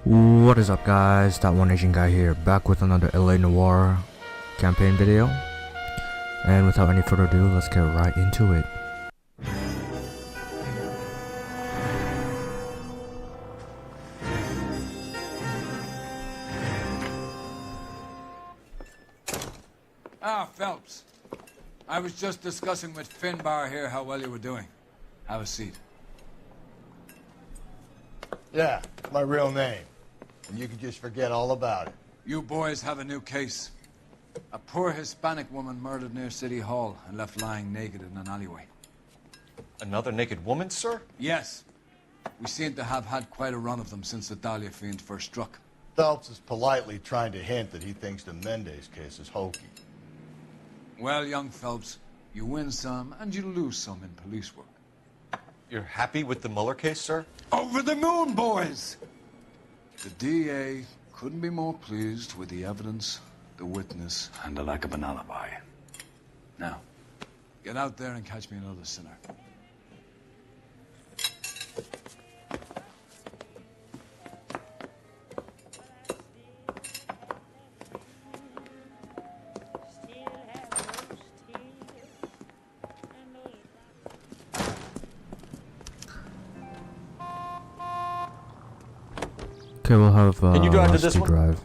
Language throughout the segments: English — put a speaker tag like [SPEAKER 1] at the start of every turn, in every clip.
[SPEAKER 1] What is up, guys? Datoneasianguy here, back with another LA Noire campaign video. And without any further ado, let's get right into it.
[SPEAKER 2] Phelps. I was just discussing with Finbar here how well you were doing. Have a seat.
[SPEAKER 3] Yeah, my real name. And you can just forget all about it.
[SPEAKER 2] You boys have a new case. A poor Hispanic woman murdered near City Hall and left lying naked in an alleyway.
[SPEAKER 4] Another naked woman, sir?
[SPEAKER 2] Yes. We seem to have had quite a run of them since the Dahlia fiend first struck.
[SPEAKER 3] Phelps is politely trying to hint that he thinks the Mendez case is hokey.
[SPEAKER 2] Well, young Phelps, you win some and you lose some in police work.
[SPEAKER 4] You're happy with the Mueller case, sir?
[SPEAKER 2] Over the moon, boys! The DA couldn't be more pleased with the evidence, the witness, and the lack of an alibi. Now, get out there and catch me another sinner.
[SPEAKER 1] Okay, we'll have
[SPEAKER 4] Can you drive to this one?
[SPEAKER 1] drive.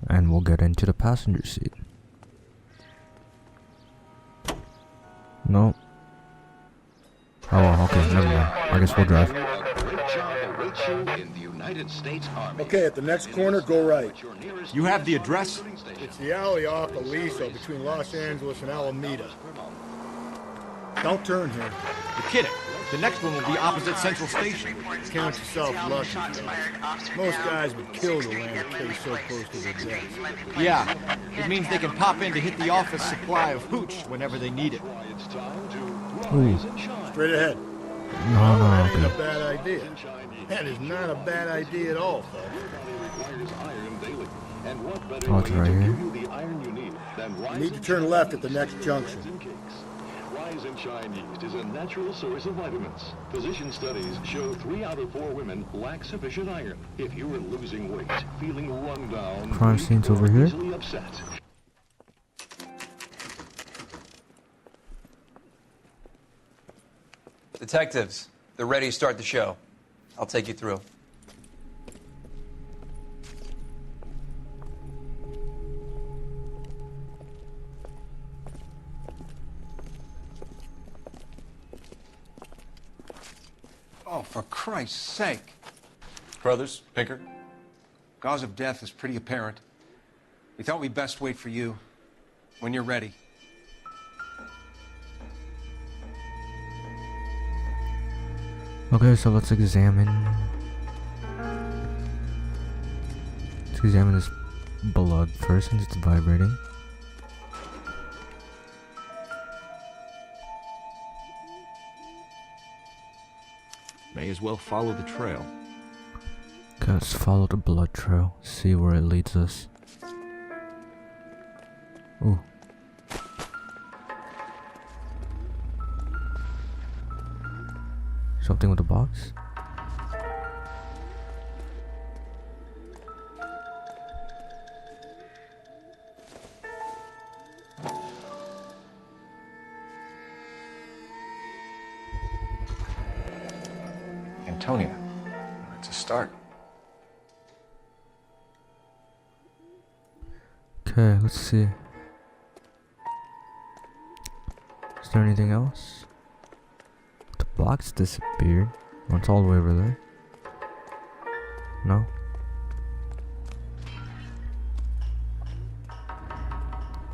[SPEAKER 1] And we'll get into the passenger seat. No. Oh, okay, never mind. I guess we'll drive.
[SPEAKER 5] Okay, at the next corner, go right.
[SPEAKER 6] You have the address?
[SPEAKER 5] It's the alley off Aliso between Los Angeles and Alameda. Don't turn here.
[SPEAKER 6] You're kidding. The next one will be opposite Central Station.
[SPEAKER 5] Count yourself lucky. Most guys would kill to land a case so close to their death.
[SPEAKER 6] Yeah, it means they can pop in to hit the office supply of hooch whenever they need it.
[SPEAKER 1] Ooh.
[SPEAKER 5] Straight ahead.
[SPEAKER 1] No,
[SPEAKER 5] That ain't
[SPEAKER 1] okay.
[SPEAKER 5] a bad idea. That is not a bad idea at all, folks.
[SPEAKER 1] Oh, it's right here.
[SPEAKER 5] You need to turn left at the next junction.
[SPEAKER 7] Rise and shine yeast is a natural source of vitamins. Physician studies show 3 out of 4 women lack sufficient iron. If you are losing weight, feeling run down,
[SPEAKER 1] Crime scenes over here.
[SPEAKER 7] easily upset.
[SPEAKER 8] Detectives, they're ready to start the show. I'll take you through.
[SPEAKER 9] Oh, for Christ's sake.
[SPEAKER 4] Brothers, Pinker?
[SPEAKER 9] Cause of death is pretty apparent. We thought we'd best wait for you when you're ready.
[SPEAKER 1] Okay, so let's examine this blood first since it's vibrating.
[SPEAKER 6] May as well follow the trail.
[SPEAKER 1] Okay, let's follow the blood trail, see where it leads us. Ooh. Something with the box?
[SPEAKER 4] Antonia. That's a start.
[SPEAKER 1] Okay, let's see. Is there anything else? The box disappeared. Oh, it's all the way over there. No?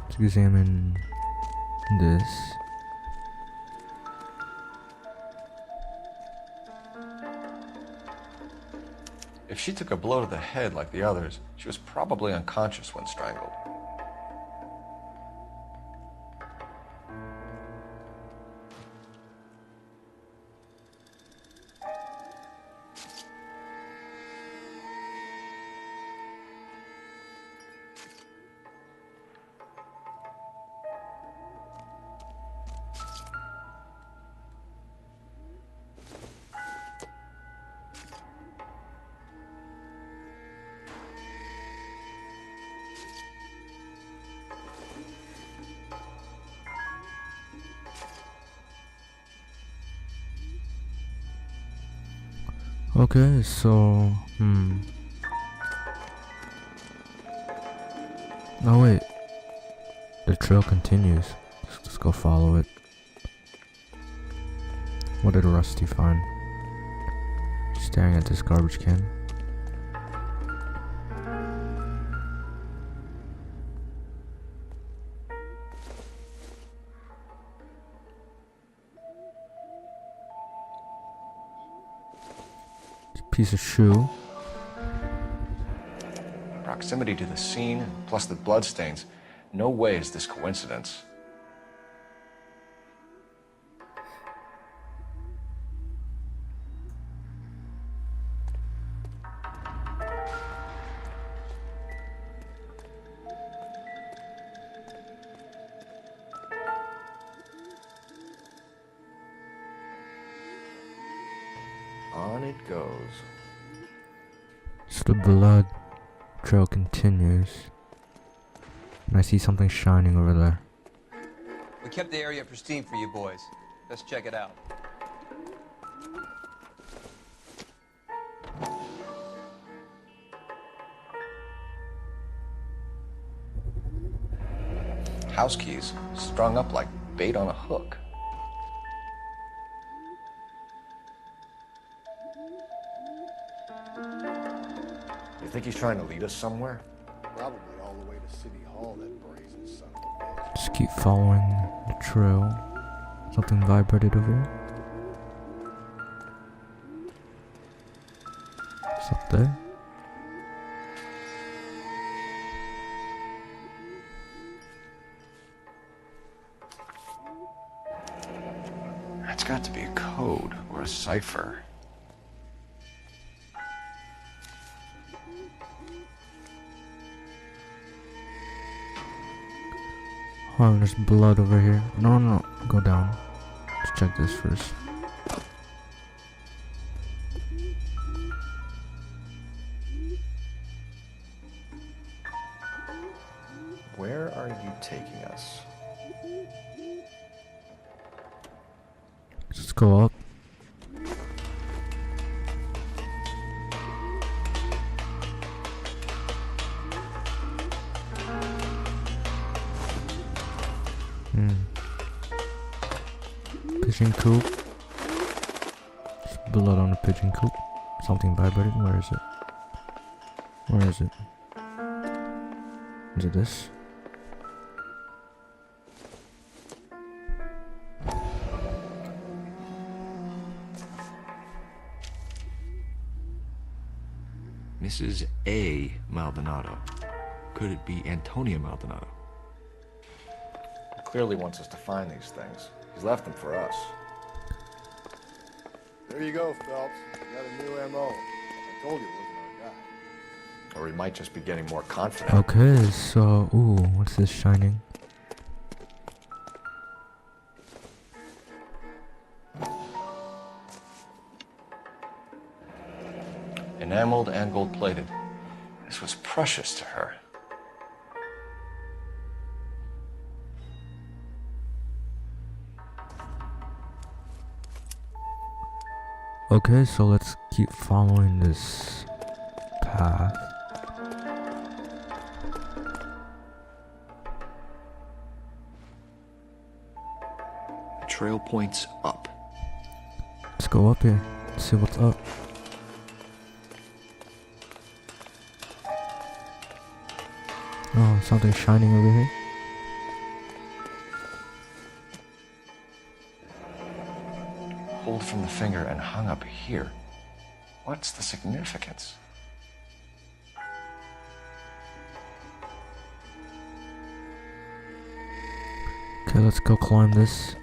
[SPEAKER 1] Let's examine this.
[SPEAKER 4] If she took a blow to the head like the others, she was probably unconscious when strangled.
[SPEAKER 1] Okay, so oh wait, the trail continues. Let's go follow it. What did Rusty find? Staring at this garbage can. Piece of shoe.
[SPEAKER 4] Proximity to the scene, plus the bloodstains. No way is this coincidence. On it goes.
[SPEAKER 1] So the blood trail continues. And I see something shining over there.
[SPEAKER 8] We kept the area pristine for you boys. Let's check it out.
[SPEAKER 4] House keys strung up like bait on a hook. You think he's trying to lead us somewhere?
[SPEAKER 3] Probably all the way to City Hall, that brazen son of a bitch.
[SPEAKER 1] Just keep following the trail. Something vibrated over here. It's up there.
[SPEAKER 4] That's got to be a code or a cipher.
[SPEAKER 1] Oh, there's blood over here. No. Go down. Let's check this first.
[SPEAKER 4] Where are you taking us?
[SPEAKER 1] Let's go up. Pigeon coop. There's blood on the pigeon coop. Something vibrating. Where is it? Where is it? Is it this?
[SPEAKER 10] Mrs. A. Maldonado. Could it be Antonia Maldonado?
[SPEAKER 4] He clearly wants us to find these things. He's left them for us.
[SPEAKER 3] There you go, Phelps. You got a new MO. I told you it wasn't our guy.
[SPEAKER 4] Or he might just be getting more confident.
[SPEAKER 1] Okay, so ooh, what's this shining?
[SPEAKER 4] Enameled and gold-plated. This was precious to her.
[SPEAKER 1] Okay, so let's keep following this path.
[SPEAKER 10] The trail points up.
[SPEAKER 1] Let's go up here. See what's up. Oh, something shining over here.
[SPEAKER 4] Pulled from the finger and hung up here. What's the significance?
[SPEAKER 1] Okay, let's go climb this.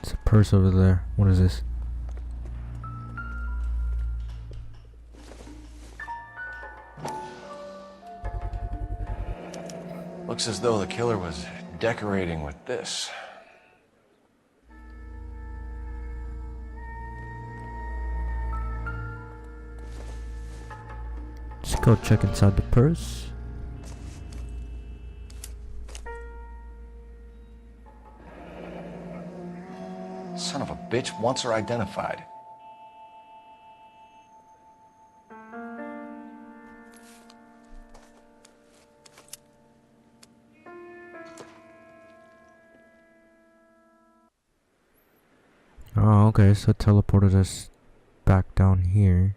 [SPEAKER 1] It's a purse over there. What is this?
[SPEAKER 4] Looks as though the killer was decorating with this.
[SPEAKER 1] Let's go check inside the purse.
[SPEAKER 4] Son of a bitch wants her identified.
[SPEAKER 1] Oh, okay, so it teleported us back down here.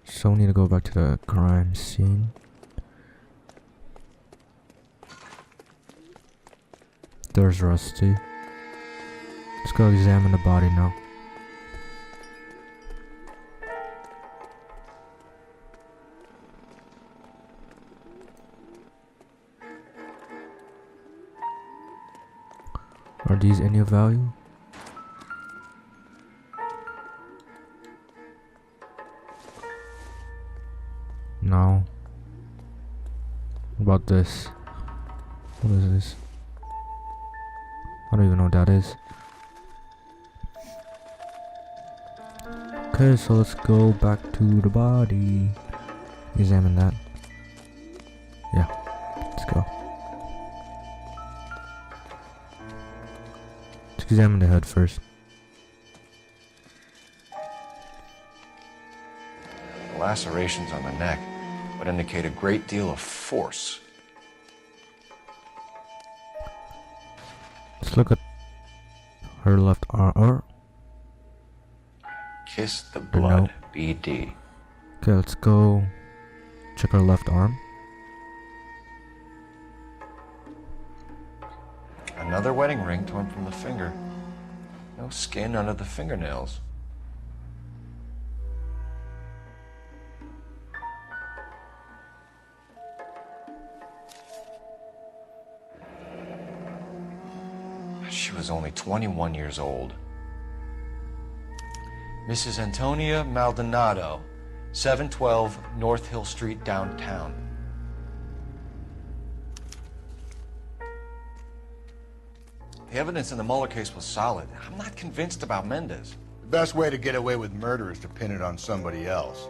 [SPEAKER 1] So we need to go back to the crime scene. There's Rusty. Let's go examine the body now. Are these any of value? No. What about this? What is this? I don't even know what that is. Okay, so let's go back to the body. Examine that. Yeah, let's go. Let's examine the head first.
[SPEAKER 4] The lacerations on the neck would indicate a great deal of force.
[SPEAKER 1] Let's look at her left arm.
[SPEAKER 4] Kiss the blood, BD.
[SPEAKER 1] Okay, let's go check her left arm.
[SPEAKER 4] Another wedding ring torn from the finger. No skin under the fingernails. She was only 21 years old. Mrs. Antonia Maldonado, 712 North Hill Street, downtown. The evidence in the Mueller case was solid. I'm not convinced about Mendez.
[SPEAKER 3] The best way to get away with murder is to pin it on somebody else.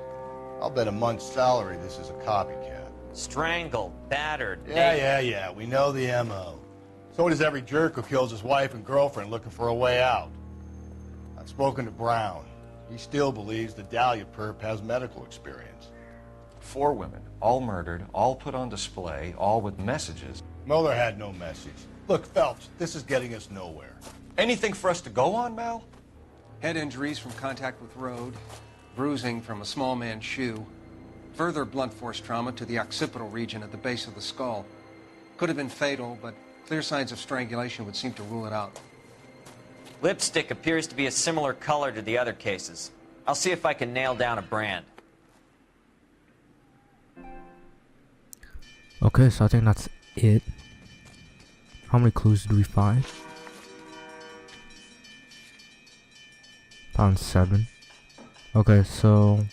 [SPEAKER 3] I'll bet a month's salary this is a copycat.
[SPEAKER 11] Strangled, battered.
[SPEAKER 3] Yeah. We know the M.O. So does every jerk who kills his wife and girlfriend looking for a way out. I've spoken to Brown. He still believes the Dahlia perp has medical experience.
[SPEAKER 4] 4 women, all murdered, all put on display, all with messages.
[SPEAKER 3] Mueller had no message. Look, Phelps, this is getting us nowhere.
[SPEAKER 4] Anything for us to go on, Mal?
[SPEAKER 9] Head injuries from contact with road, bruising from a small man's shoe, further blunt force trauma to the occipital region at the base of the skull. Could have been fatal, but clear signs of strangulation would seem to rule it out.
[SPEAKER 11] Lipstick appears to be a similar color to the other cases. I'll see if I can nail down a brand.
[SPEAKER 1] Okay, so I think that's it. How many clues did we find? Found 7. Okay, so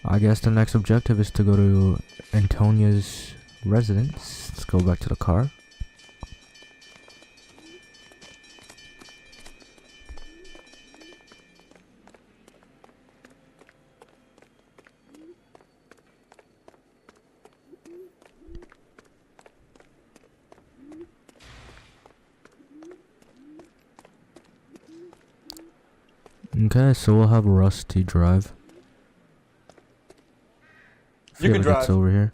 [SPEAKER 1] I guess the next objective is to go to Antonia's residence. Let's go back to the car. Okay, so we'll have Rusty drive.
[SPEAKER 10] You can drive.
[SPEAKER 1] Gets over here.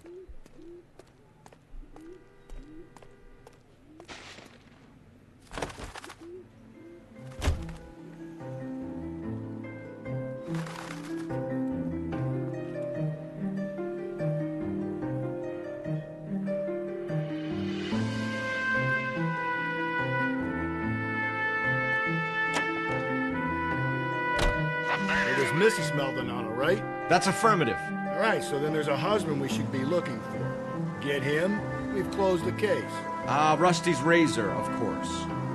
[SPEAKER 5] There's Mrs. Maldonado, right?
[SPEAKER 6] That's affirmative.
[SPEAKER 5] All right, so then there's a husband we should be looking for. Get him, we've closed the case.
[SPEAKER 6] Rusty's razor, of course.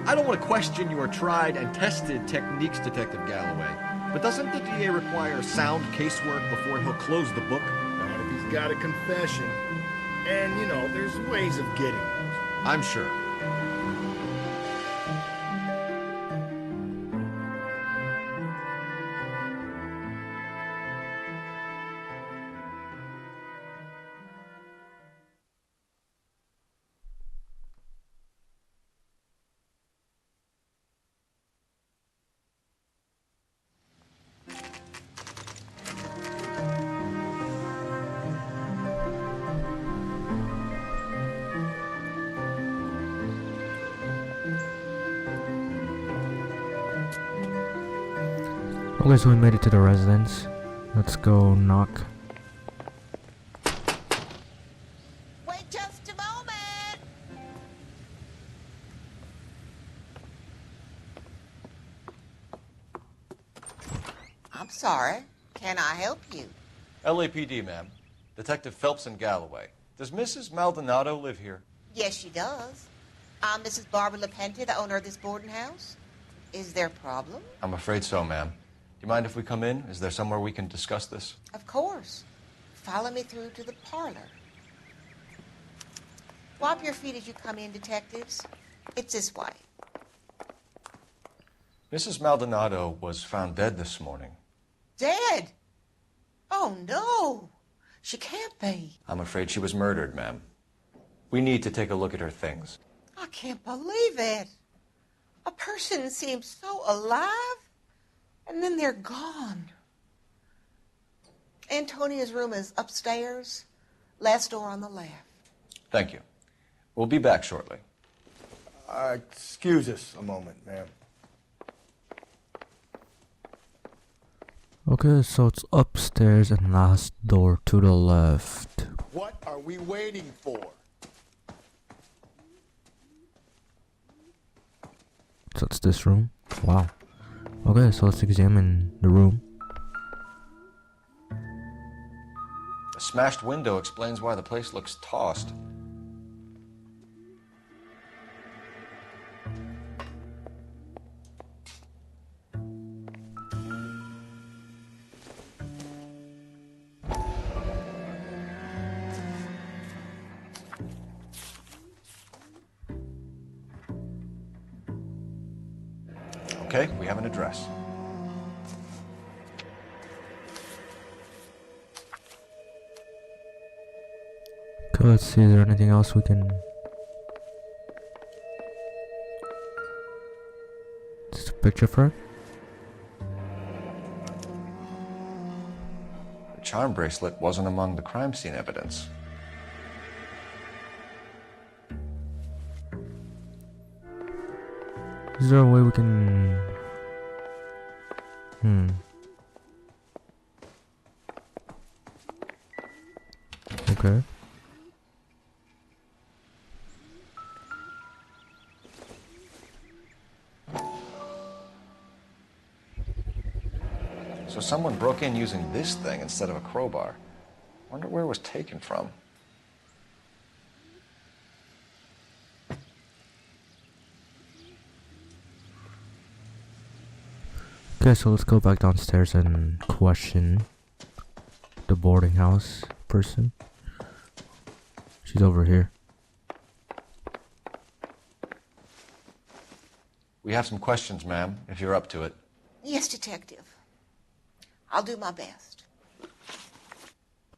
[SPEAKER 6] I don't want to question your tried and tested techniques, Detective Galloway. But doesn't the DA require sound casework before he'll close the book?
[SPEAKER 5] Not if he's got a confession. And, you know, there's ways of getting those.
[SPEAKER 6] I'm sure.
[SPEAKER 1] Okay, so we made it to the residence. Let's go knock.
[SPEAKER 12] Wait just a moment. I'm sorry. Can I help you?
[SPEAKER 4] LAPD, ma'am. Detective Phelps and Galloway. Does Mrs. Maldonado live here?
[SPEAKER 12] Yes, she does. I'm Mrs. Barbara LaPente, the owner of this boarding house. Is there a problem?
[SPEAKER 4] I'm afraid so, ma'am. Do you mind if we come in? Is there somewhere we can discuss this?
[SPEAKER 12] Of course. Follow me through to the parlor. Wipe your feet as you come in, detectives. It's this way.
[SPEAKER 4] Mrs. Maldonado was found dead this morning.
[SPEAKER 12] Dead? Oh, no. She can't be.
[SPEAKER 4] I'm afraid she was murdered, ma'am. We need to take a look at her things.
[SPEAKER 12] I can't believe it. A person seems so alive, and then they're gone. Antonia's room is upstairs, last door on the left.
[SPEAKER 4] Thank you. We'll be back shortly.
[SPEAKER 3] Excuse us a moment, ma'am.
[SPEAKER 1] Okay, so it's upstairs and last door to the left.
[SPEAKER 3] What are we waiting for?
[SPEAKER 1] So it's this room. Wow. Okay, so let's examine the room.
[SPEAKER 4] A smashed window explains why the place looks tossed. Okay, we have an address.
[SPEAKER 1] Okay, let's see, is there anything else we can... Just a picture for it?
[SPEAKER 4] The charm bracelet wasn't among the crime scene evidence.
[SPEAKER 1] Is there a way we can... Okay.
[SPEAKER 4] So someone broke in using this thing instead of a crowbar. Wonder where it was taken from.
[SPEAKER 1] Okay, so let's go back downstairs and question the boarding house person. She's over here.
[SPEAKER 4] We have some questions, ma'am, if you're up to it.
[SPEAKER 12] Yes, detective. I'll do my best.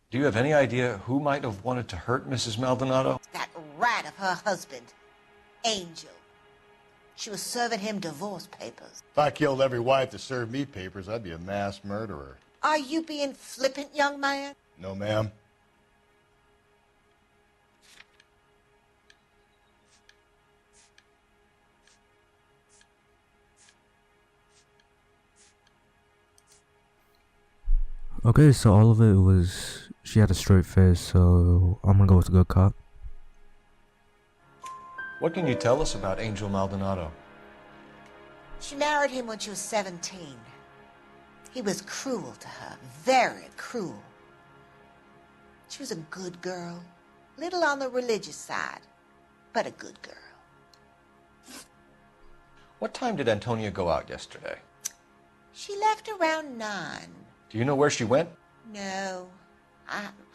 [SPEAKER 4] Do you have any idea who might have wanted to hurt Mrs. Maldonado?
[SPEAKER 12] That rat of her husband, Angel. She was serving him divorce papers.
[SPEAKER 3] If I killed every wife to serve me papers, I'd be a mass murderer.
[SPEAKER 12] Are you being flippant, young man?
[SPEAKER 3] No, ma'am.
[SPEAKER 1] Okay, so all of it was... She had a straight face, so I'm gonna go with the good cop.
[SPEAKER 4] What can you tell us about Angel Maldonado?
[SPEAKER 12] She married him when she was 17. He was cruel to her, very cruel. She was a good girl, little on the religious side, but a good girl.
[SPEAKER 4] What time did Antonia go out yesterday?
[SPEAKER 12] She left around 9.
[SPEAKER 4] Do you know where she went?
[SPEAKER 12] No,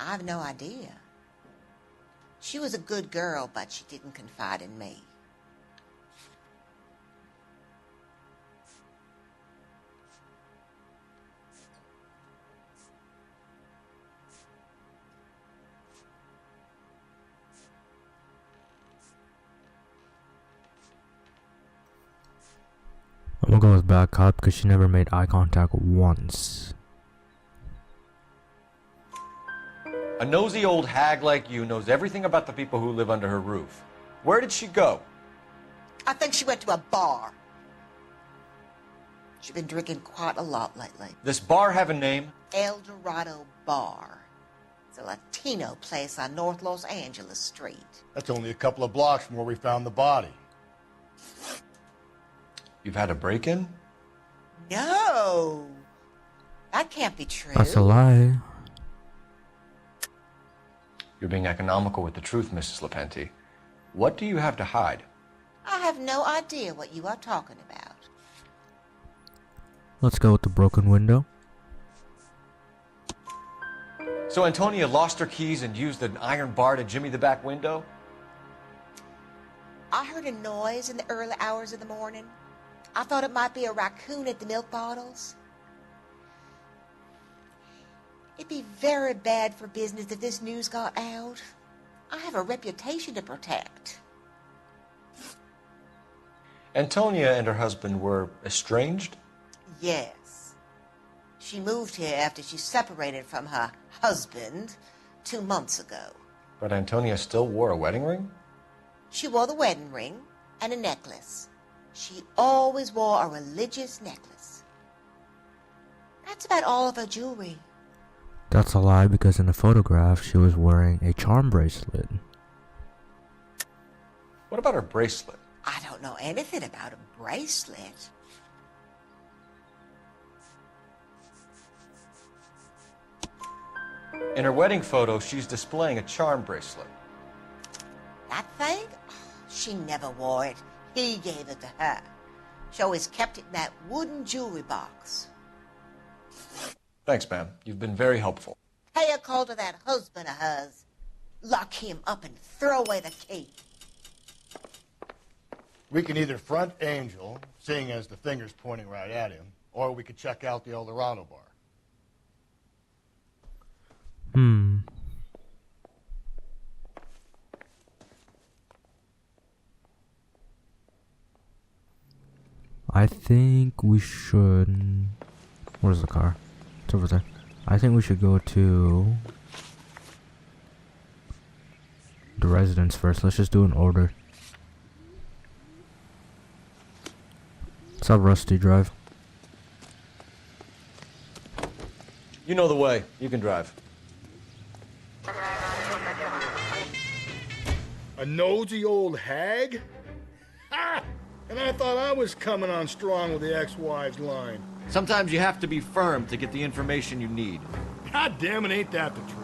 [SPEAKER 12] I've no idea. She was a good girl, but she didn't confide in me.
[SPEAKER 1] I'm gonna go with bad cop because she never made eye contact once.
[SPEAKER 4] A nosy old hag like you knows everything about the people who live under her roof. Where did she go?
[SPEAKER 12] I think she went to a bar. She's been drinking quite a lot lately.
[SPEAKER 4] This bar have a name?
[SPEAKER 12] El Dorado Bar. It's a Latino place on North Los Angeles Street.
[SPEAKER 3] That's only a couple of blocks from where we found the body.
[SPEAKER 4] You've had a break-in?
[SPEAKER 12] No! That can't be true.
[SPEAKER 1] That's a lie.
[SPEAKER 4] You're being economical with the truth, Mrs. Lepenti. What do you have to hide?
[SPEAKER 12] I have no idea what you are talking about.
[SPEAKER 1] Let's go with the broken window.
[SPEAKER 4] So Antonia lost her keys and used an iron bar to jimmy the back window?
[SPEAKER 12] I heard a noise in the early hours of the morning. I thought it might be a raccoon at the milk bottles. It'd be very bad for business if this news got out. I have a reputation to protect.
[SPEAKER 4] Antonia and her husband were estranged?
[SPEAKER 12] Yes. She moved here after she separated from her husband 2 months ago.
[SPEAKER 4] But Antonia still wore a wedding ring?
[SPEAKER 12] She wore the wedding ring and a necklace. She always wore a religious necklace. That's about all of her jewelry.
[SPEAKER 1] That's a lie because in the photograph she was wearing a charm bracelet.
[SPEAKER 4] What about her bracelet?
[SPEAKER 12] I don't know anything about a bracelet.
[SPEAKER 4] In her wedding photo, she's displaying a charm bracelet.
[SPEAKER 12] That thing? Oh, she never wore it. He gave it to her. She always kept it in that wooden jewelry box.
[SPEAKER 4] Thanks, ma'am. You've been very helpful.
[SPEAKER 12] Pay a call to that husband of hers. Lock him up and throw away the key.
[SPEAKER 3] We can either front Angel, seeing as the finger's pointing right at him, or we could check out the El Dorado bar.
[SPEAKER 1] I think we should... Where's the car? It's over there. I think we should go to the residence first. Let's just do an order. What's up, Rusty? Drive.
[SPEAKER 4] You know the way. You can drive.
[SPEAKER 5] A nosy old hag? Ha! And I thought I was coming on strong with the ex-wives line.
[SPEAKER 6] Sometimes you have to be firm to get the information you need.
[SPEAKER 5] God damn it, ain't that the truth?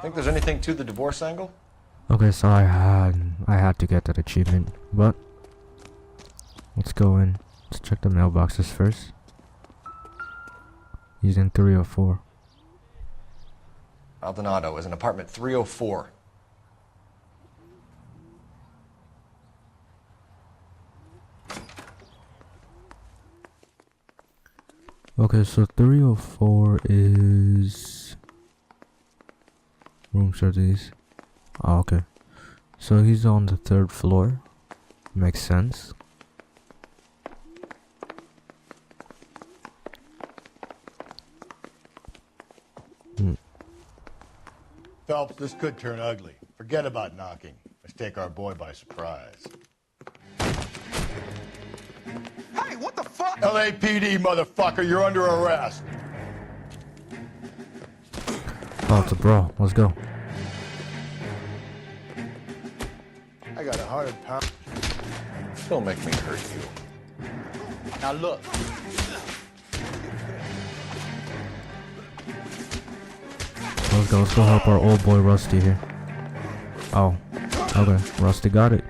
[SPEAKER 4] Think there's anything to the divorce angle?
[SPEAKER 1] Okay, so I had to get that achievement, but let's go in. Let's check the mailboxes first. He's in 304.
[SPEAKER 4] Maldonado is in apartment 304.
[SPEAKER 1] Okay, so 304 is room service. Oh, okay. So he's on the 3rd floor. Makes sense.
[SPEAKER 3] Phelps, this could turn ugly. Forget about knocking. Let's take our boy by surprise.
[SPEAKER 13] Hey, what the fuck?
[SPEAKER 3] LAPD, motherfucker, you're under arrest.
[SPEAKER 1] Oh, it's a brawl. Let's go.
[SPEAKER 3] I got 100 pounds.
[SPEAKER 4] Don't make me hurt you.
[SPEAKER 3] Now look.
[SPEAKER 1] Let's go help our old boy Rusty here. Oh, okay. Rusty got it.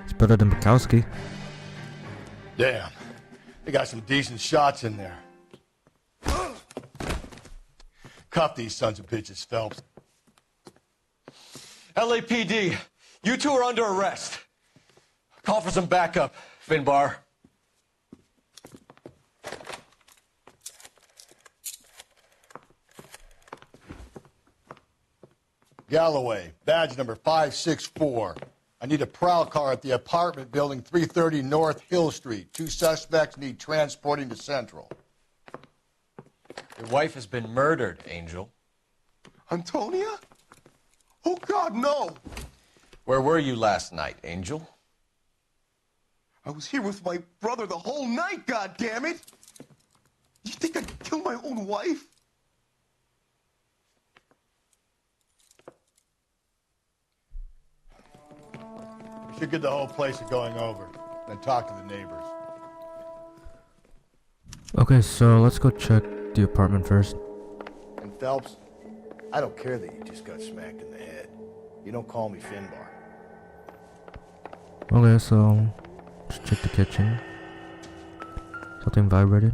[SPEAKER 1] It's better than Bukowski.
[SPEAKER 3] Damn. They got some decent shots in there. Cuff these sons of bitches, Phelps.
[SPEAKER 4] LAPD, you two are under arrest. Call for some backup, Finbar.
[SPEAKER 3] Galloway, badge number 564. I need a prowl car at the apartment building 330 North Hill Street. 2 suspects need transporting to Central.
[SPEAKER 4] Your wife has been murdered, Angel.
[SPEAKER 13] Antonia? Oh, God, no!
[SPEAKER 4] Where were you last night, Angel?
[SPEAKER 13] I was here with my brother the whole night, goddammit! You think I'd kill my own wife?
[SPEAKER 3] We should get the whole place going over, then talk to the neighbors.
[SPEAKER 1] Okay, so let's go check the apartment first.
[SPEAKER 3] And Phelps, I don't care that you just got smacked in the head. You don't call me Finbar.
[SPEAKER 1] Okay, so let's check the kitchen. Something vibrated.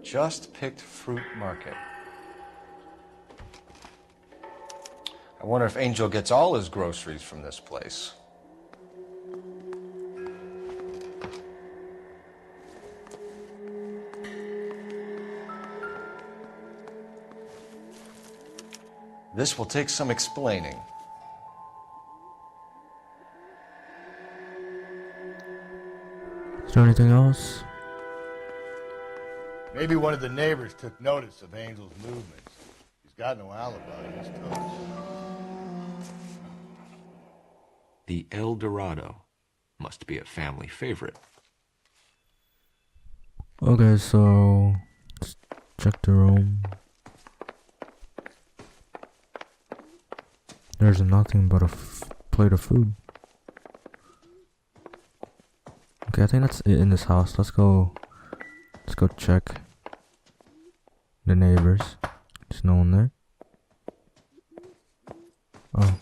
[SPEAKER 4] Just picked fruit market. I wonder if Angel gets all his groceries from this place. This will take some explaining.
[SPEAKER 1] Is there anything else?
[SPEAKER 3] Maybe one of the neighbors took notice of Angel's movements. He's got no alibi, he's toast.
[SPEAKER 10] The El Dorado must be a family favorite.
[SPEAKER 1] Okay, so let's check the room. There's nothing but a plate of food. Okay, I think that's it in this house. Let's go check the neighbors. There's no one there. Oh.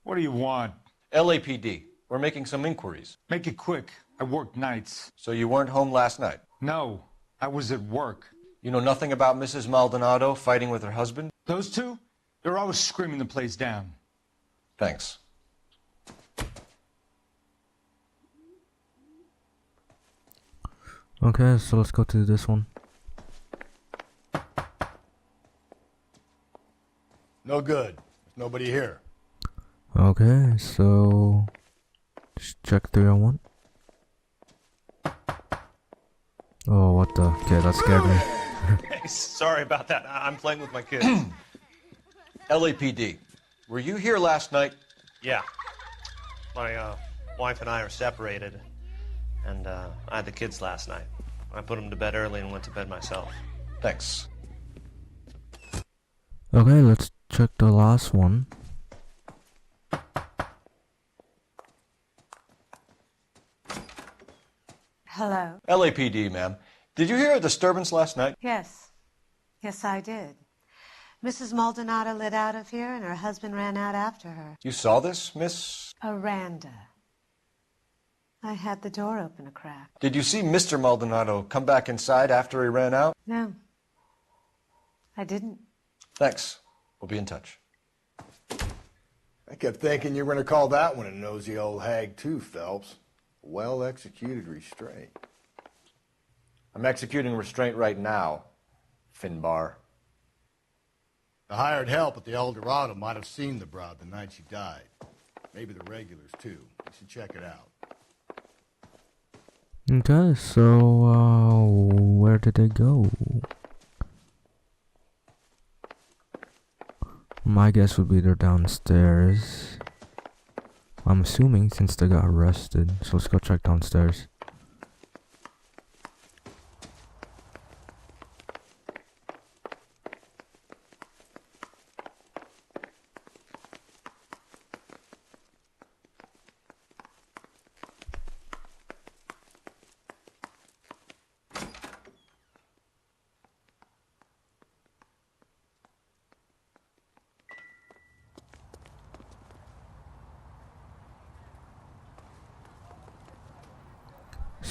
[SPEAKER 2] What do you want?
[SPEAKER 4] LAPD, we're making some inquiries.
[SPEAKER 2] Make it quick. I work nights.
[SPEAKER 4] So you weren't home last night?
[SPEAKER 2] No, I was at work.
[SPEAKER 4] You know nothing about Mrs. Maldonado fighting with her husband?
[SPEAKER 2] Those two? They're always screaming the place down.
[SPEAKER 4] Thanks.
[SPEAKER 1] Okay, so let's go to this one.
[SPEAKER 3] No good. There's nobody here.
[SPEAKER 1] Okay, so just check 301. Oh, what the? Okay, that scared me.
[SPEAKER 14] Hey, sorry about that. I'm playing with my kids.
[SPEAKER 4] LAPD, were you here last night?
[SPEAKER 14] Yeah. My wife and I are separated, and I had the kids last night. I put them to bed early and went to bed myself.
[SPEAKER 4] Thanks.
[SPEAKER 1] Okay, let's check the last one.
[SPEAKER 15] Hello.
[SPEAKER 4] LAPD, ma'am. Did you hear a disturbance last night?
[SPEAKER 15] Yes. Yes, I did. Mrs. Maldonado lit out of here, and her husband ran out after her.
[SPEAKER 4] You saw this, Miss?
[SPEAKER 15] Aranda. I had the door open a crack.
[SPEAKER 4] Did you see Mr. Maldonado come back inside after he ran out?
[SPEAKER 15] No. I didn't.
[SPEAKER 4] Thanks. We'll be in touch.
[SPEAKER 3] I kept thinking you were going to call that one a nosy old hag too, Phelps. Well-executed restraint.
[SPEAKER 4] I'm executing restraint right now, Finbar.
[SPEAKER 3] The hired help at the El Dorado might have seen the broad the night she died. Maybe the regulars, too. You should check it out.
[SPEAKER 1] Okay, so, where did they go? My guess would be they're downstairs. I'm assuming since they got arrested. So let's go check downstairs.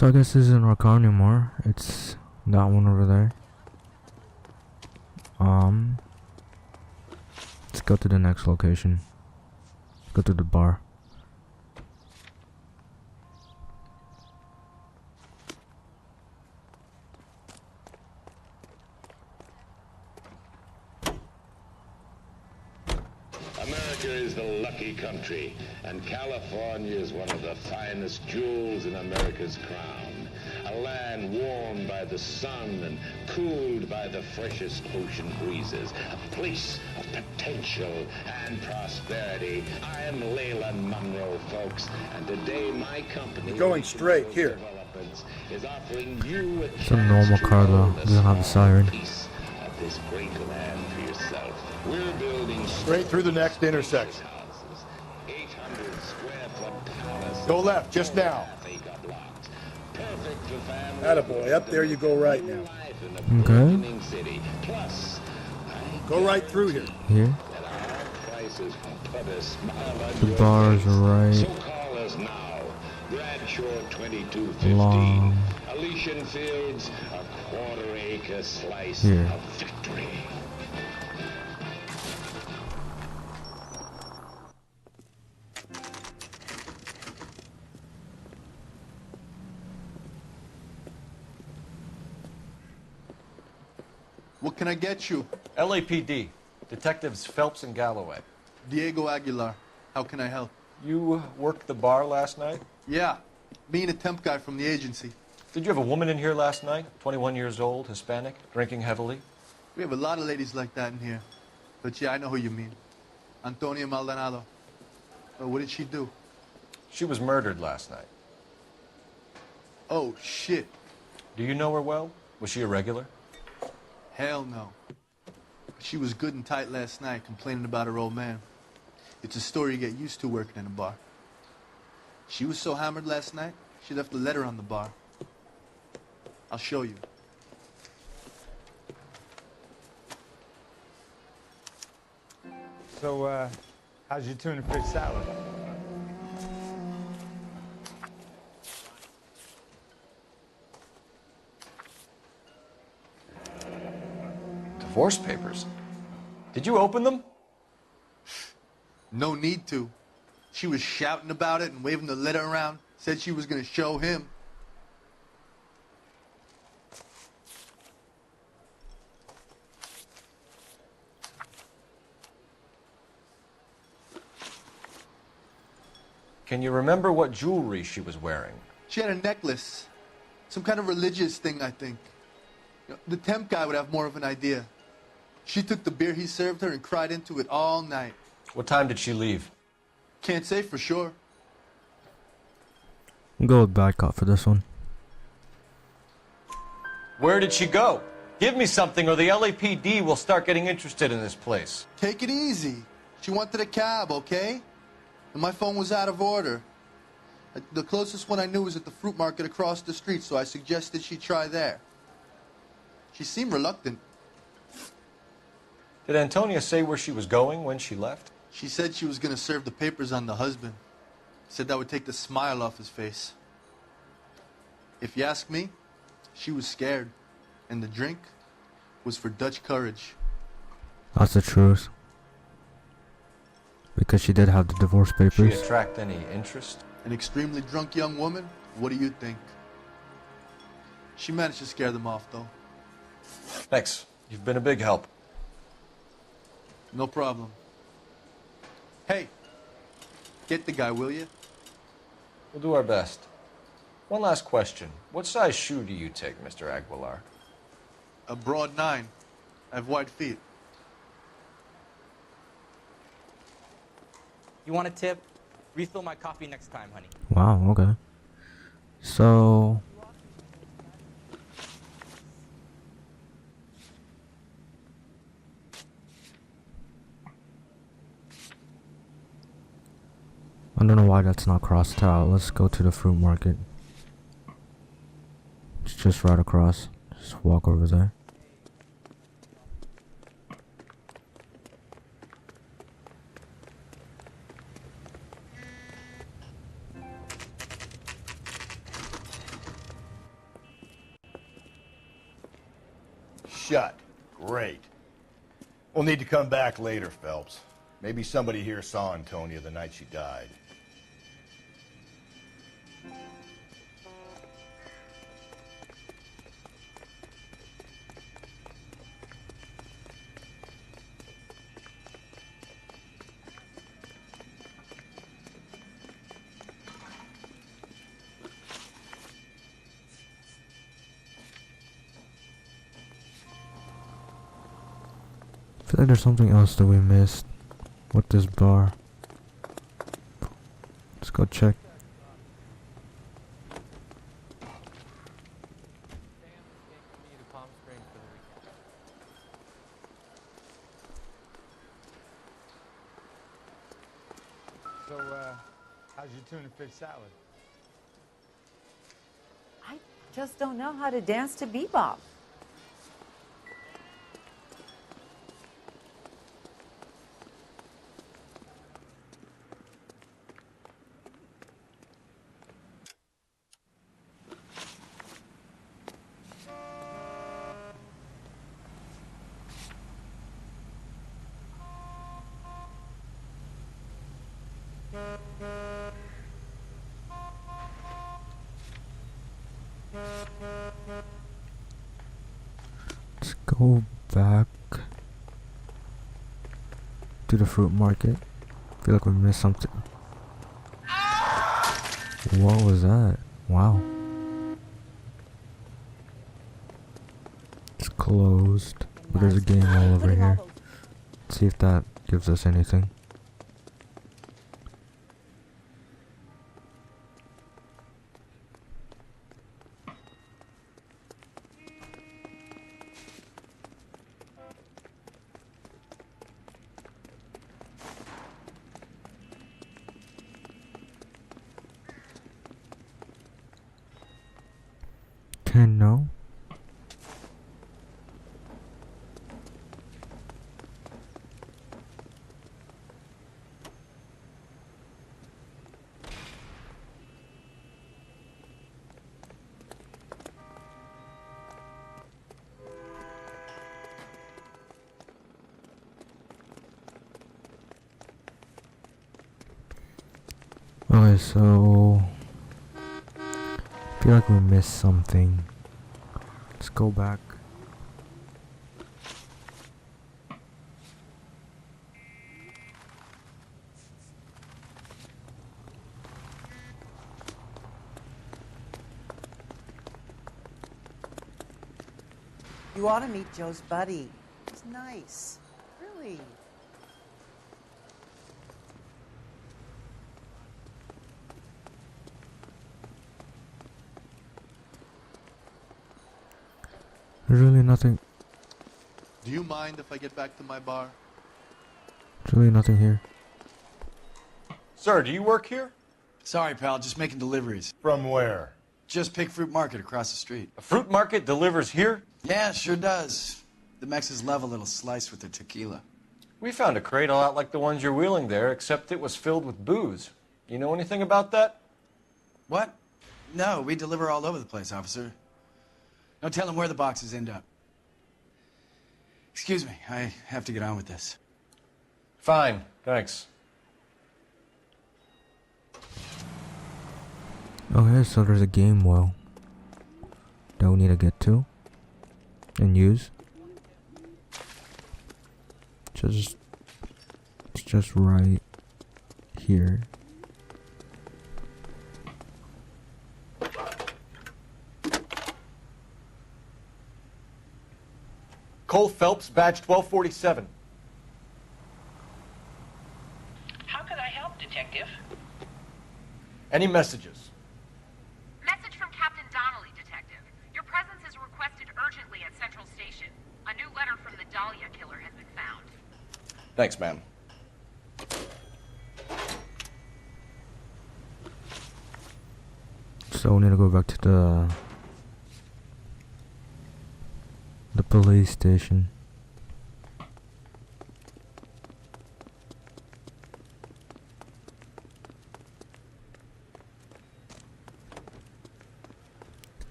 [SPEAKER 1] So I guess this isn't our car anymore. It's that one over there. Let's go to the next location. Let's go to the bar.
[SPEAKER 7] America is the lucky country, and California is one of the finest jewels in America's crown. A land warmed by the sun and cooled by the freshest ocean breezes. A place of potential and prosperity. I am Leyland Monroe, folks, and today my company...
[SPEAKER 5] You're going straight, here.
[SPEAKER 7] ...is offering you a
[SPEAKER 1] It's a normal car though, doesn't have a siren.
[SPEAKER 7] piece of this great land for yourself. We're building
[SPEAKER 5] Straight through the next intersection.
[SPEAKER 7] 800 square foot palace.
[SPEAKER 5] Go left, just now.
[SPEAKER 7] Perfect for families.
[SPEAKER 5] Attaboy, up there you go right now.
[SPEAKER 1] Okay.
[SPEAKER 7] City. Plus,
[SPEAKER 5] Go right through here.
[SPEAKER 1] Here.
[SPEAKER 7] prices put a smile on
[SPEAKER 1] The
[SPEAKER 7] your
[SPEAKER 1] bars
[SPEAKER 7] face.
[SPEAKER 1] are right.
[SPEAKER 7] So call us now. Bradshaw 2215.
[SPEAKER 1] Long.
[SPEAKER 7] Elysian Fields, a quarter-acre slice
[SPEAKER 1] Here.
[SPEAKER 7] of victory.
[SPEAKER 13] What can I get you?
[SPEAKER 4] LAPD. Detectives Phelps and Galloway.
[SPEAKER 13] Diego Aguilar. How can I help?
[SPEAKER 4] You worked the bar last night?
[SPEAKER 13] Yeah. Me and a temp guy from the agency.
[SPEAKER 4] Did you have a woman in here last night? 21 years old, Hispanic, drinking heavily?
[SPEAKER 13] We have a lot of ladies like that in here. But yeah, I know who you mean. Antonia Maldonado. What did she do?
[SPEAKER 4] She was murdered last night.
[SPEAKER 13] Oh, shit.
[SPEAKER 4] Do you know her well? Was she a regular?
[SPEAKER 13] Hell no. She was good and tight last night, complaining about her old man. It's a story you get used to working in a bar. She was so hammered last night, she left a letter on the bar. I'll show you.
[SPEAKER 16] So, how's your tuna fish salad?
[SPEAKER 4] Divorce papers. Did you open them?
[SPEAKER 13] No need to. She was shouting about it and waving the letter around. Said she was going to show him.
[SPEAKER 4] Can you remember what jewelry she was wearing?
[SPEAKER 13] She had a necklace. Some kind of religious thing, I think. You know, the temp guy would have more of an idea. She took the beer he served her and cried into it all night.
[SPEAKER 4] What time did she leave?
[SPEAKER 13] Can't say for sure.
[SPEAKER 1] I'll go with bad cop for this one.
[SPEAKER 4] Where did she go? Give me something or the LAPD will start getting interested in this place.
[SPEAKER 13] Take it easy. She wanted a cab, okay? And my phone was out of order. The closest one I knew was at the fruit market across the street, so I suggested she try there. She seemed reluctant.
[SPEAKER 4] Did Antonia say where she was going when she left?
[SPEAKER 13] She said she was going to serve the papers on the husband. Said that would take the smile off his face. If you ask me, she was scared. And the drink was for Dutch courage.
[SPEAKER 1] That's the truth. Because she did have the divorce
[SPEAKER 4] Did
[SPEAKER 1] papers.
[SPEAKER 4] she attract any interest?
[SPEAKER 13] An extremely drunk young woman? What do you think? She managed to scare them off, though.
[SPEAKER 4] Thanks. You've been a big help.
[SPEAKER 13] No problem. Hey, get the guy, will you?
[SPEAKER 4] We'll do our best. One last question. What size shoe do you take, Mr. Aguilar?
[SPEAKER 13] A broad 9. I have wide feet.
[SPEAKER 17] You want a tip? Refill my coffee next time, honey.
[SPEAKER 1] Wow, okay. So... I don't know why that's not crossed out. Let's go to the fruit market. It's just right across. Just walk over there.
[SPEAKER 3] shut. Great. We'll need to come back later, Phelps. Maybe somebody here saw Antonia the night she died.
[SPEAKER 1] I feel like there's something else that we missed with this bar. Let's go check.
[SPEAKER 16] So, how's your tuna fish salad?
[SPEAKER 18] I just don't know how to dance to bebop.
[SPEAKER 1] Let's go back to the fruit market. I feel like we missed something. What was that? Wow. It's closed. But there's a game all over here. Let's see if that gives us anything. Okay, no. Okay, so I feel like we missed something. Let's go back.
[SPEAKER 18] You ought to meet Joe's buddy. He's nice. Really.
[SPEAKER 1] There's really nothing.
[SPEAKER 13] Do you mind if I get back to my bar?
[SPEAKER 1] There's really nothing here.
[SPEAKER 4] Sir, do you work here?
[SPEAKER 2] Sorry, pal, just making deliveries.
[SPEAKER 3] From where?
[SPEAKER 2] Just Pig Fruit Market across the street.
[SPEAKER 4] A fruit market delivers here?
[SPEAKER 2] Yeah, sure does. The Mexes love a little slice with their tequila.
[SPEAKER 4] We found a crate a lot like the ones you're wheeling there, except it was filled with booze. You know anything about that?
[SPEAKER 2] What? No, we deliver all over the place, officer. Don't tell them where the boxes end up. Excuse me, I have to get on with this.
[SPEAKER 4] Fine, thanks.
[SPEAKER 1] Okay, so there's a game well that we need to get to and use. It's just right here.
[SPEAKER 4] Cole Phelps, badge 1247.
[SPEAKER 19] How can I help, Detective?
[SPEAKER 4] Any messages?
[SPEAKER 19] Message from Captain Donnelly, Detective. Your presence is requested urgently at Central Station. A new letter from the Dahlia killer has been found.
[SPEAKER 4] Thanks, ma'am.
[SPEAKER 1] So we need to go back to the police station.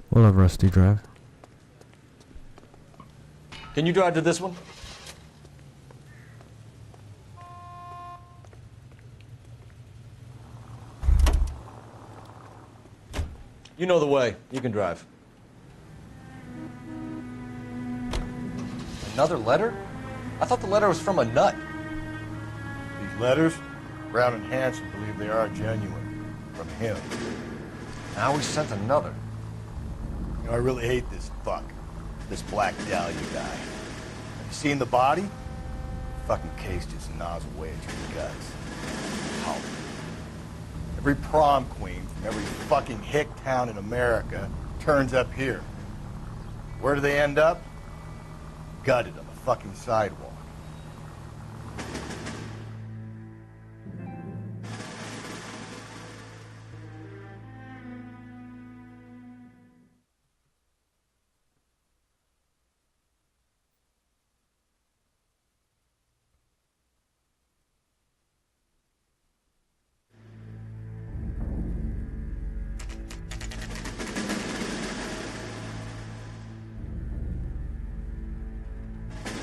[SPEAKER 1] We'll have Rusty drive.
[SPEAKER 4] Can you drive to this one? You know the way. You can drive. Another letter? I thought the letter was from a nut.
[SPEAKER 3] These letters, Brown and Hanson believe they are genuine. From him.
[SPEAKER 4] Now he sent another.
[SPEAKER 3] You know, I really hate this fuck. This Black Dahlia guy. Have you seen the body? The fucking case just gnaws away at your guts. How? Every prom queen from every fucking hick town in America turns up here. Where do they end up? Gutted on the fucking sidewalk.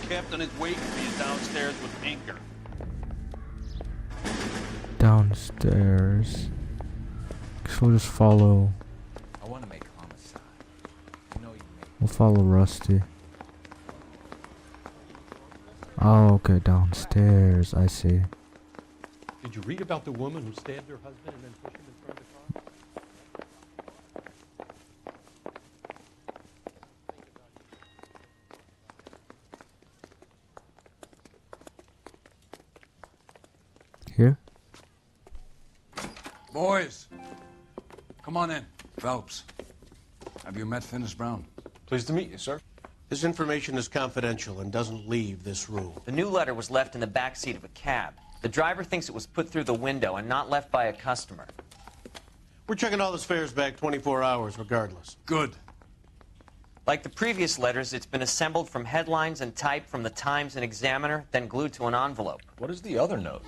[SPEAKER 20] Captain is waiting for you downstairs with anchor.
[SPEAKER 1] Downstairs. So we'll just follow.
[SPEAKER 10] I want to make homicide. You know you make.
[SPEAKER 1] We'll follow Rusty. Oh, okay, downstairs. I see.
[SPEAKER 21] Did you read about the woman who stabbed her husband and then pushed him in front of the car?
[SPEAKER 1] Here?
[SPEAKER 2] Boys, come on in. Phelps, have you met Finis Brown?
[SPEAKER 4] Pleased to meet you, sir.
[SPEAKER 22] This information is confidential and doesn't leave this room.
[SPEAKER 11] The new letter was left in the back seat of a cab. The driver thinks it was put through the window and not left by a customer.
[SPEAKER 22] We're checking all the fares back 24 hours regardless.
[SPEAKER 2] Good.
[SPEAKER 11] Like the previous letters, it's been assembled from headlines and typed from the Times and Examiner, then glued to an envelope.
[SPEAKER 4] What is the other note?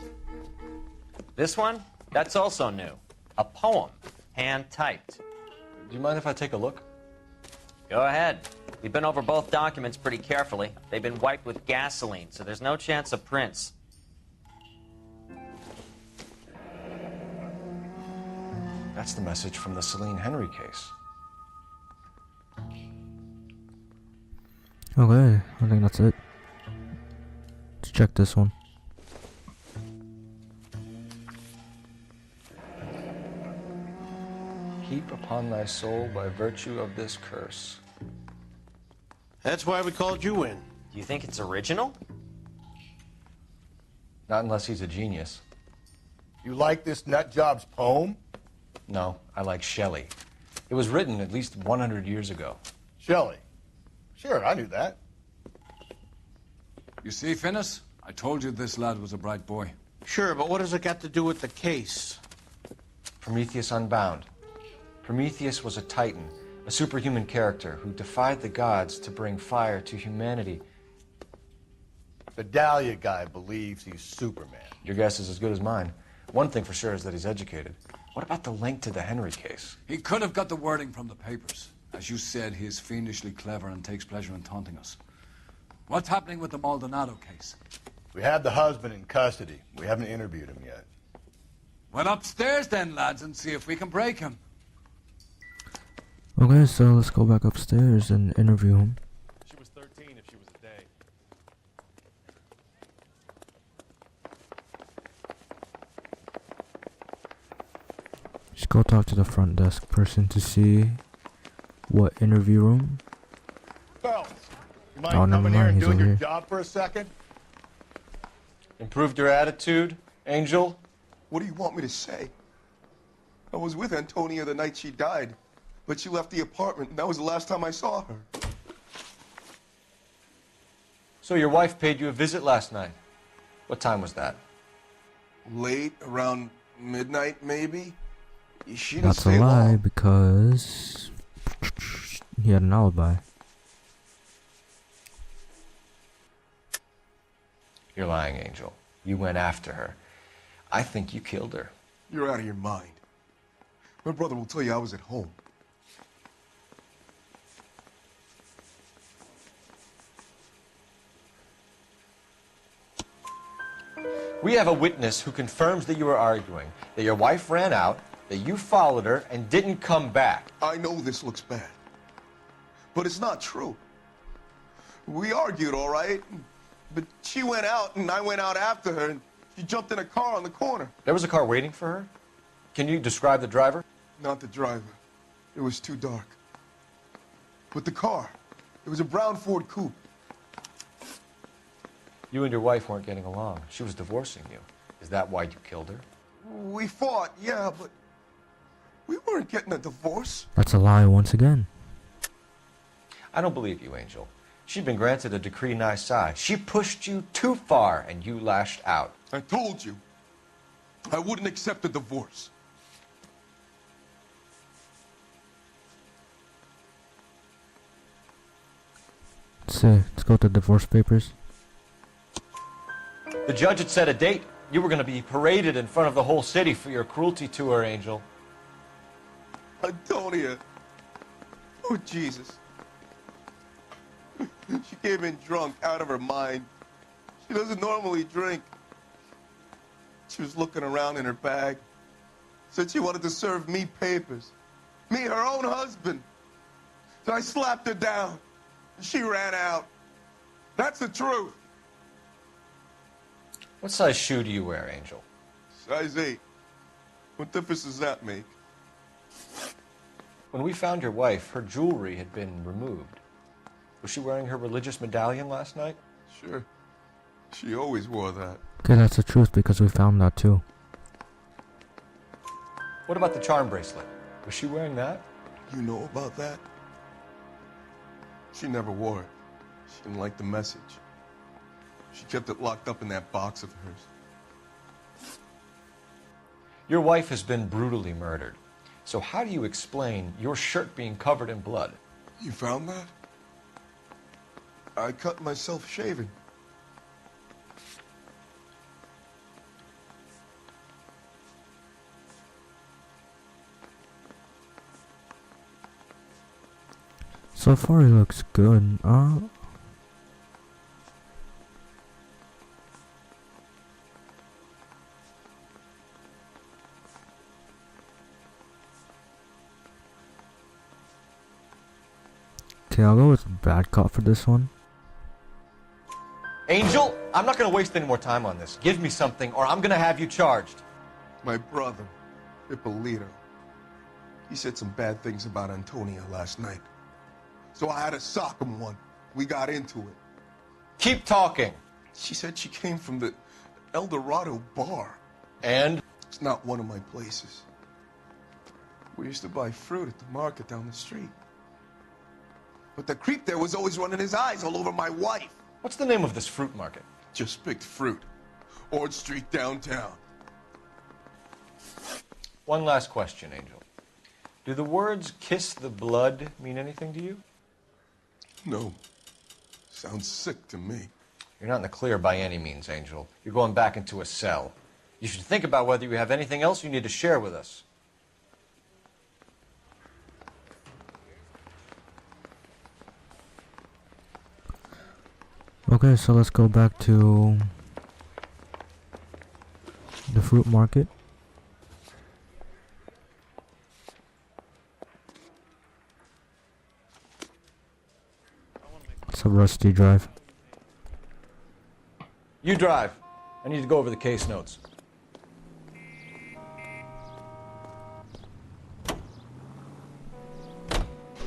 [SPEAKER 11] This one? That's also new. A poem, hand-typed.
[SPEAKER 4] Do you mind if I take a look?
[SPEAKER 11] Go ahead. We've been over both documents pretty carefully. They've been wiped with gasoline, so there's no chance of prints.
[SPEAKER 4] That's the message from the Celine Henry case.
[SPEAKER 1] Okay, I think that's it. Let's check this one.
[SPEAKER 4] Heap upon thy soul by virtue of this curse.
[SPEAKER 22] That's why we called you in.
[SPEAKER 11] Do you think it's original?
[SPEAKER 4] Not unless he's a genius.
[SPEAKER 3] You like this nutjob's poem?
[SPEAKER 4] No, I like Shelley. It was written at least 100 years ago.
[SPEAKER 3] Shelley? Sure, I knew that.
[SPEAKER 2] You see, Finis? I told you this lad was a bright boy.
[SPEAKER 22] Sure, but what has it got to do with the case?
[SPEAKER 4] Prometheus Unbound. Prometheus was a titan, a superhuman character who defied the gods to bring fire to humanity.
[SPEAKER 3] The Dahlia guy believes he's Superman.
[SPEAKER 4] Your guess is as good as mine. One thing for sure is that he's educated. What about the link to the Henry case?
[SPEAKER 2] He could have got the wording from the papers. As you said, he is fiendishly clever and takes pleasure in taunting us. What's happening with the Maldonado case?
[SPEAKER 3] We have the husband in custody. We haven't interviewed him yet.
[SPEAKER 2] Well, upstairs then, lads, and see if we can break him.
[SPEAKER 1] Okay, so let's go back upstairs and interview him.
[SPEAKER 21] She was 13 if she was a day.
[SPEAKER 1] Just go talk to the front desk person to see what interview room.
[SPEAKER 3] Phelps, you mind
[SPEAKER 1] Oh, never
[SPEAKER 3] coming here
[SPEAKER 1] mind,
[SPEAKER 3] and
[SPEAKER 1] he's
[SPEAKER 3] doing
[SPEAKER 1] over
[SPEAKER 3] your
[SPEAKER 1] here.
[SPEAKER 3] job for a second?
[SPEAKER 4] Improved your attitude, Angel?
[SPEAKER 23] What do you want me to say? I was with Antonia the night she died, but she left the apartment, and that was the last time I saw her.
[SPEAKER 4] So your wife paid you a visit last night. What time was that?
[SPEAKER 23] Late, around midnight, maybe? She didn't
[SPEAKER 1] That's a
[SPEAKER 23] stay
[SPEAKER 1] lie
[SPEAKER 23] long.
[SPEAKER 1] because he had an alibi.
[SPEAKER 4] You're lying, Angel. You went after her. I think you killed her.
[SPEAKER 23] You're out of your mind. My brother will tell you I was at home.
[SPEAKER 4] We have a witness who confirms that you were arguing, that your wife ran out, that you followed her, and didn't come back.
[SPEAKER 23] I know this looks bad, but it's not true. We argued, all right, but she went out and I went out after her and she jumped in a car on the corner.
[SPEAKER 4] There was a car waiting for her? Can you describe the driver?
[SPEAKER 23] Not the driver. It was too dark. But the car, it was a brown Ford coupe.
[SPEAKER 4] You and your wife weren't getting along. She was divorcing you. Is that why you killed her?
[SPEAKER 23] We fought, yeah, but we weren't getting a divorce.
[SPEAKER 1] That's a lie once again.
[SPEAKER 4] I don't believe you, Angel. She'd been granted a decree nisi. She pushed you too far, and you lashed out.
[SPEAKER 23] I told you, I wouldn't accept a divorce.
[SPEAKER 1] Let's go to divorce papers.
[SPEAKER 4] The judge had set a date. You were going to be paraded in front of the whole city for your cruelty to her, Angel.
[SPEAKER 23] Antonia. Oh, Jesus. She came in drunk, out of her mind. She doesn't normally drink. She was looking around in her bag. Said she wanted to serve me papers. Me, her own husband. So I slapped her down. And she ran out. That's the truth.
[SPEAKER 4] What size shoe do you wear, Angel?
[SPEAKER 23] Size 8. What difference does that make?
[SPEAKER 4] When we found your wife, her jewelry had been removed. Was she wearing her religious medallion last night?
[SPEAKER 23] Sure. She always wore that.
[SPEAKER 1] Okay, that's the truth because we found that too.
[SPEAKER 4] What about the charm bracelet? Was she wearing that?
[SPEAKER 23] You know about that? She never wore it. She didn't like the message. She kept it locked up in that box of hers.
[SPEAKER 4] Your wife has been brutally murdered. So how do you explain your shirt being covered in blood?
[SPEAKER 23] You found that? I cut myself shaving.
[SPEAKER 1] So far he looks good. Okay, I'll go with bad cop for this one.
[SPEAKER 4] Angel, I'm not going to waste any more time on this. Give me something or I'm going to have you charged.
[SPEAKER 23] My brother, Ippolito, he said some bad things about Antonia last night. So I had to sock him one. We got into it.
[SPEAKER 4] Keep talking.
[SPEAKER 23] She said she came from the El Dorado bar.
[SPEAKER 4] And?
[SPEAKER 23] It's not one of my places. We used to buy fruit at the market down the street. But the creep there was always running his eyes all over my wife.
[SPEAKER 4] What's the name of this fruit market?
[SPEAKER 23] Just picked fruit. Ord Street downtown.
[SPEAKER 4] One last question, Angel. Do the words kiss the blood mean anything to you?
[SPEAKER 23] No. Sounds sick to me.
[SPEAKER 4] You're not in the clear by any means, Angel. You're going back into a cell. You should think about whether you have anything else you need to share with us.
[SPEAKER 1] Okay, so let's go back to the fruit market. It's a rusty drive.
[SPEAKER 4] You drive. I need to go over the case notes.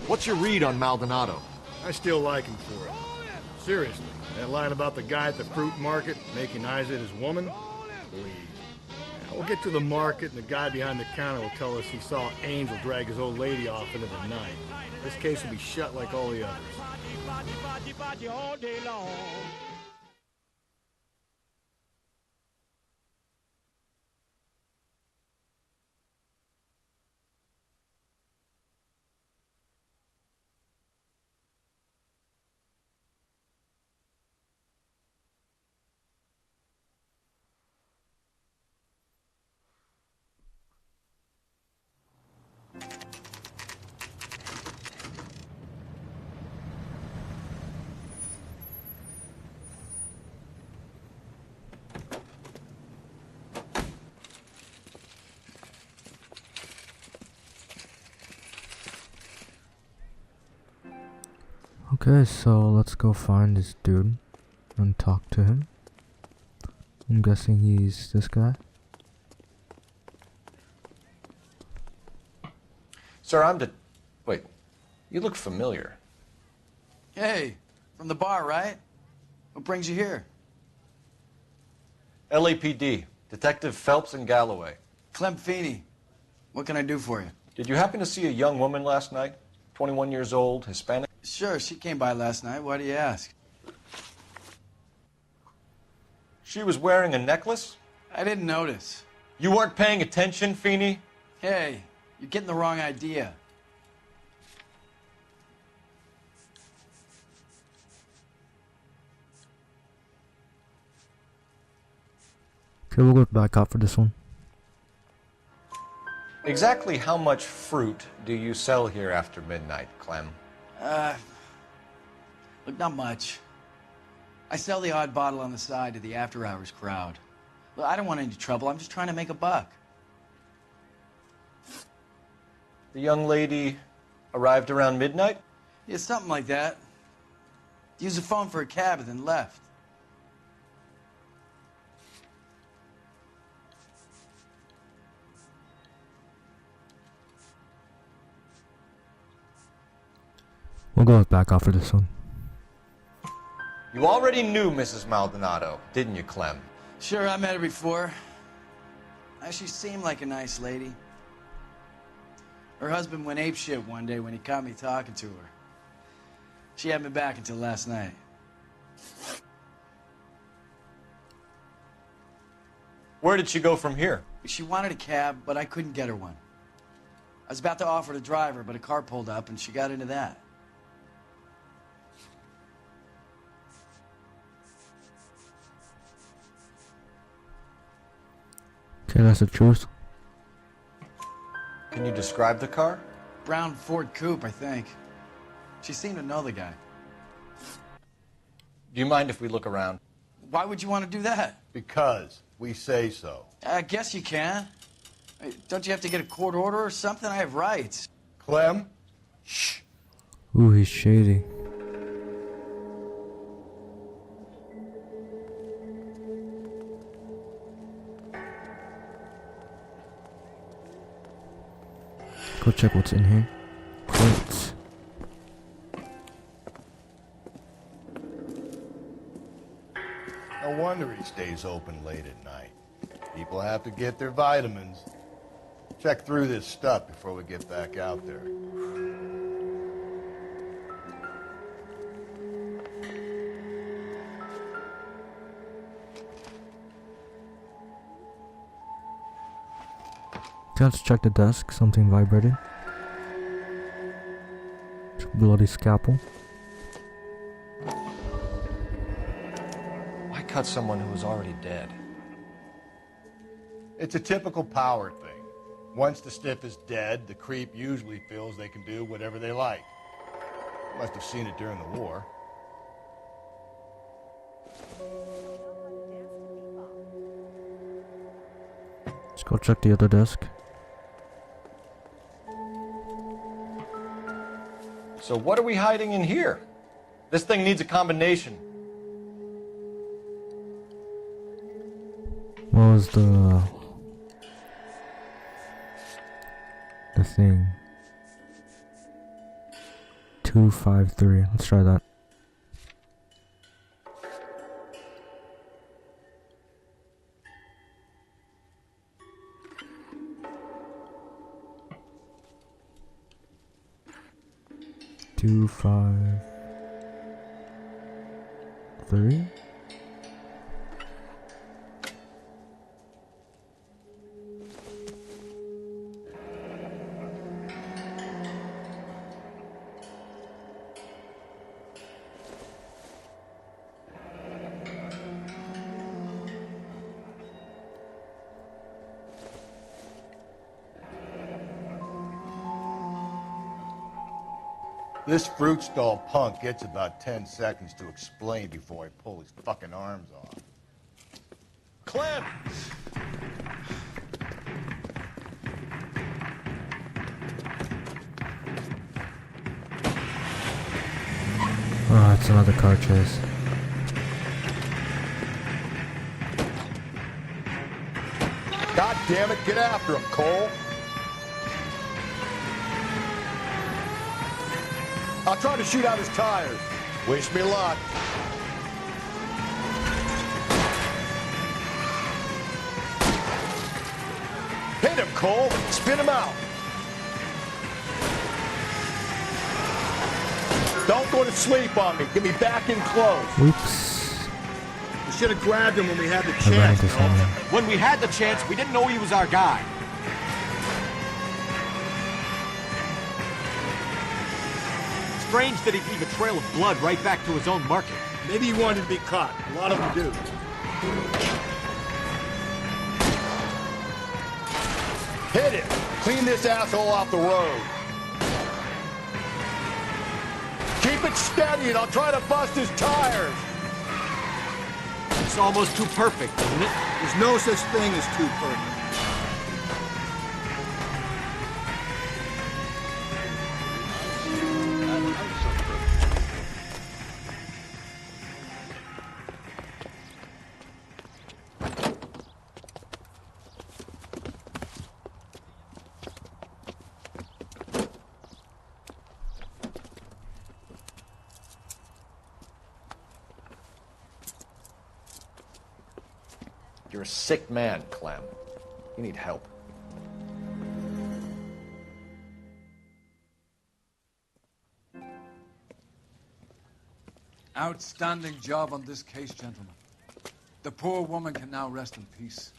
[SPEAKER 3] What's your read on Maldonado?
[SPEAKER 5] I still like him for it. Seriously, that line about the guy at the fruit market making eyes at his woman? Please. Now, we'll get to the market and the guy behind the counter will tell us he saw Angel drag his old lady off into the night. This case will be shut like all the others.
[SPEAKER 1] Okay, so let's go find this dude and talk to him. I'm guessing he's this guy.
[SPEAKER 4] Sir, Wait, you look familiar.
[SPEAKER 8] Hey, from the bar, right? What brings you here?
[SPEAKER 4] LAPD, Detective Phelps and Galloway.
[SPEAKER 8] Clem Feeney. What can I do for you?
[SPEAKER 4] Did you happen to see a young woman last night? 21 years old, Hispanic?
[SPEAKER 8] Sure, she came by last night. Why do you ask?
[SPEAKER 4] She was wearing a necklace?
[SPEAKER 8] I didn't notice.
[SPEAKER 4] You weren't paying attention, Feeney?
[SPEAKER 8] Hey, you're getting the wrong idea.
[SPEAKER 1] Okay, we'll go back out for this one.
[SPEAKER 4] Exactly how much fruit do you sell here after midnight, Clem?
[SPEAKER 8] Look, not much. I sell the odd bottle on the side to the after-hours crowd. Look, I don't want any trouble. I'm just trying to make a buck.
[SPEAKER 4] The young lady arrived around midnight?
[SPEAKER 8] Yeah, something like that. Used the phone for a cab and then left.
[SPEAKER 1] We'll go back out for this one.
[SPEAKER 4] You already knew Mrs. Maldonado, didn't you, Clem?
[SPEAKER 8] Sure, I met her before. She seemed like a nice lady. Her husband went apeshit one day when he caught me talking to her. She had me back until last night.
[SPEAKER 4] Where did she go from here?
[SPEAKER 8] She wanted a cab, but I couldn't get her one. I was about to offer to drive her, but a car pulled up and she got into that.
[SPEAKER 1] Okay, that's the truth.
[SPEAKER 4] Can you describe the car?
[SPEAKER 8] Brown Ford Coupe, I think. She seemed to know the guy.
[SPEAKER 4] Do you mind if we look around?
[SPEAKER 8] Why would you want to do that?
[SPEAKER 3] Because we say so.
[SPEAKER 8] I guess you can. Don't you have to get a court order or something? I have rights.
[SPEAKER 3] Clem? Shh.
[SPEAKER 1] Ooh, he's shady. Go check what's in here. Crates.
[SPEAKER 3] No wonder he stays open late at night. People have to get their vitamins. Check through this stuff before we get back out there.
[SPEAKER 1] Okay, let's check the desk. Something vibrated. It's a bloody scalpel.
[SPEAKER 4] Why cut someone who was already dead?
[SPEAKER 3] It's a typical power thing. Once the stiff is dead, the creep usually feels they can do whatever they like. Must have seen it during the war.
[SPEAKER 1] Let's go check the other desk.
[SPEAKER 4] So what are we hiding in here? This thing needs a combination.
[SPEAKER 1] What was the thing? 253. Let's try that. Two, 5, 3.
[SPEAKER 3] This fruit stall punk gets about 10 seconds to explain before I pull his fucking arms off. Clem!
[SPEAKER 1] Oh, it's another car chase.
[SPEAKER 3] God damn it, get after him, Cole. I'll try to shoot out his tires. Wish me luck. Hit him, Cole. Spin him out. Don't go to sleep on me. Get me back in close.
[SPEAKER 1] Oops.
[SPEAKER 5] We should have grabbed him when we had the
[SPEAKER 1] I ran
[SPEAKER 5] chance.
[SPEAKER 1] into someone.
[SPEAKER 21] When we had the chance, we didn't know he was our guy. Strange that he'd leave a trail of blood right back to his own market.
[SPEAKER 5] Maybe he wanted to be caught. A lot of them do.
[SPEAKER 3] Hit him. Clean this asshole off the road. Keep it steady and I'll try to bust his tires.
[SPEAKER 21] It's almost too perfect, isn't it?
[SPEAKER 5] There's no such thing as too perfect.
[SPEAKER 4] You're a sick man, Clem. You need help.
[SPEAKER 2] Outstanding job on this case, gentlemen. The poor woman can now rest in peace.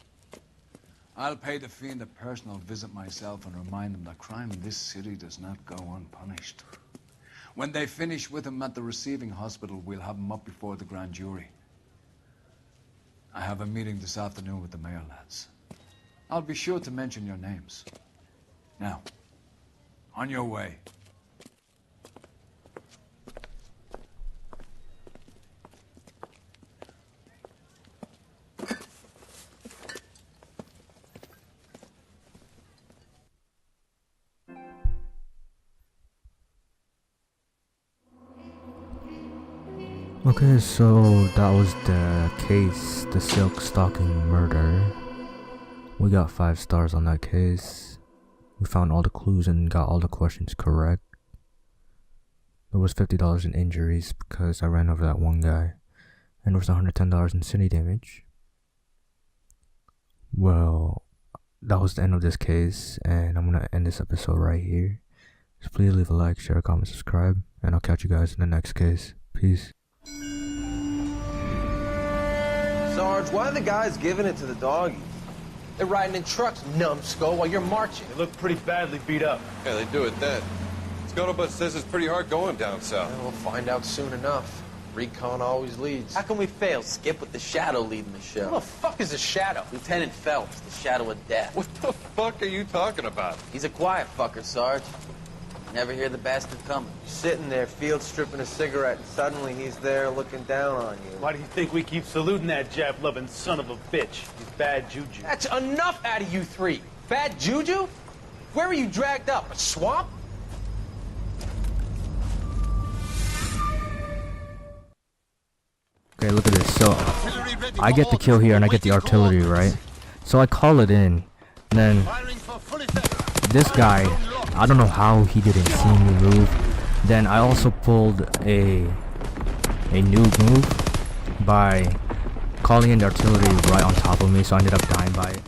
[SPEAKER 2] I'll pay the fiend a personal visit myself and remind him that crime in this city does not go unpunished. When they finish with him at the receiving hospital, we'll have him up before the grand jury. I have a meeting this afternoon with the mayor, lads. I'll be sure to mention your names. Now, on your way.
[SPEAKER 1] Okay, so that was the case, the silk stocking murder. We got 5 stars on that case. We found all the clues and got all the questions correct. There was $50 in injuries because I ran over that one guy. And there was $110 in city damage. Well, that was the end of this case, and I'm gonna end this episode right here. So please leave a like, share, comment, subscribe, and I'll catch you guys in the next case. Peace.
[SPEAKER 6] Sarge, why are the guys giving it to the doggies? They're riding in trucks, numbskull, while you're marching.
[SPEAKER 9] They look pretty badly beat up.
[SPEAKER 12] Yeah, they do it then. Scuttlebutt says it's pretty hard going down south.
[SPEAKER 6] Well, we'll find out soon enough. Recon always leads. How can we fail, Skip, with the Shadow leading the show? Who the fuck is the Shadow? Lieutenant Phelps, the Shadow of Death.
[SPEAKER 12] What the fuck are you talking about?
[SPEAKER 6] He's a quiet fucker, Sarge. Never hear the bastard coming. Sitting there, field stripping a cigarette, and suddenly he's there looking down on you.
[SPEAKER 9] Why do you think we keep saluting that Jap-loving son of a bitch? He's bad juju.
[SPEAKER 6] That's enough out of you three. Bad juju? Where were you dragged up? A swamp?
[SPEAKER 1] Okay, look at this. So, I get the kill here and I get the artillery, right? So I call it in, and then this guy, I don't know how he didn't see me move. Then I also pulled a noob move by calling in the artillery right on top of me, so I ended up dying by it.